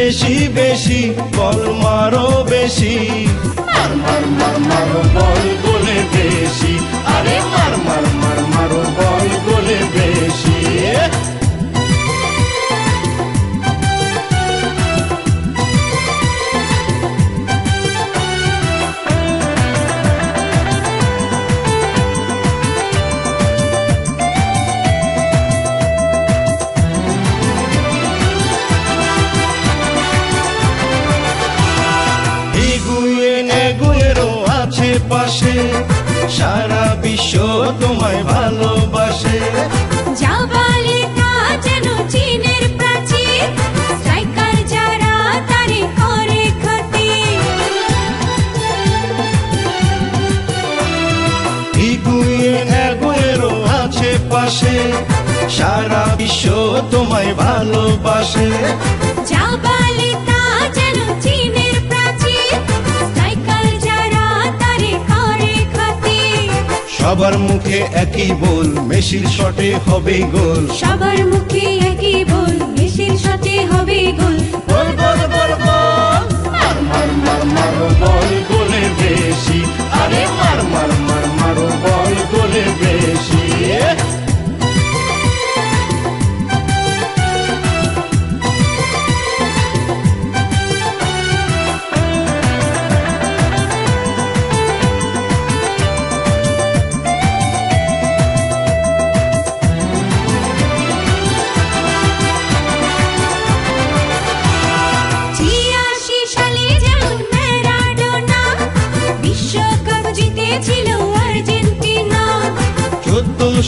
বেশি বেশি বল মারো বেশি, মার মার মার মারো বল গোলে বেশি, আরে মার মার মার মারো বল গোলে বেশি। পাশে সারা বিশ্ব তোমায় ভালোবাসে, জাবালিকা যেন চীনের প্রাচীর, স্ট্রাইকার যারা তারে করে ক্ষতি। হিগুয়েন আগুয়েরো আছে পাশে, সারা বিশ্ব তোমায় ভালোবাসে, জাবালিকা যেন চীনের প্রাচীর, স্ট্রাইকার যারা তারে করে ক্ষতি। সবার মুখে একই বল, মেসির শটে হবে গোল, সবার মুখে একই বল, মেসির শটে হবে গোল। বল বল বল বল, মার মার মার মারো বল গোলে বেশি, আরে মার মার মার মারো বল গোলে বেশি।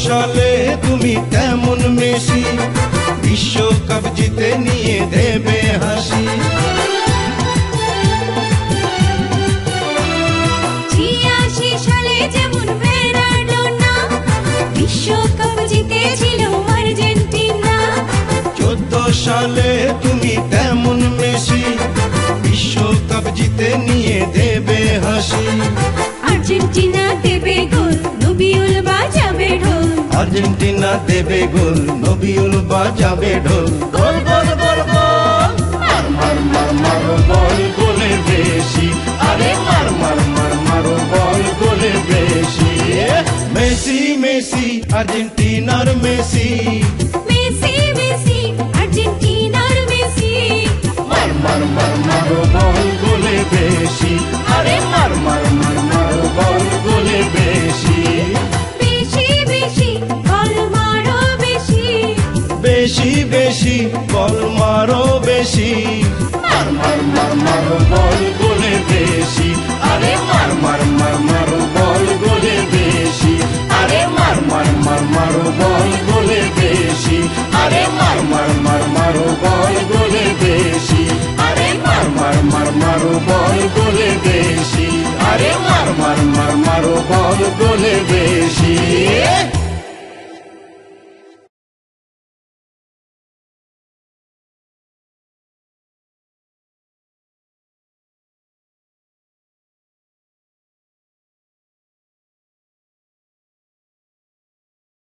সালে তুমি তেমন মেসি, বিশ্বকাপ জিতে নিয়ে দেবে হাসি। 86 সালে যেমন ম্যারাডোনা, বিশ্বকাপ জিতেছিল আর্জেন্টিনা। 14 সালে তুমি তেমন মেসি, বিশ্বকাপ জিতে নিয়ে দেবে হাসি। আর্জেন্টিনা দেবে গোল, নবিউল বাজাবে ঢোল, আর্জেন্টিনা দেবে গোল, নবিউল বাজাবে ঢোল। গোল গোল গোল গোল, মার মার মার মারো বল গোলে বেশি, আরে মার মার মার মারো বল গোলে বেশি। মেসি মেসি আর্জেন্টিনার মেসি, মেসি মেসি আর্জেন্টিনার মেসি, মার মার মার মারো বল গোলে বেশি, আরে মার মার মার মারো বল গোলে বেশি। বেশি বেশি বল মারো বেশি, বেশি বেশি বল মারো বেশি, মার মার মার মারো বল গোলে বেশি, আরে মার মার মার মারো বল গোলে বেশি, আরে মার মার মার মারো বল গোলে বেশি, আরে মার মার মার মারো বল গোলে বেশি, আরে মার মার মার মারো বল গোলে বেশি, আরে মার মার মার মারো বল গোলে বেশি।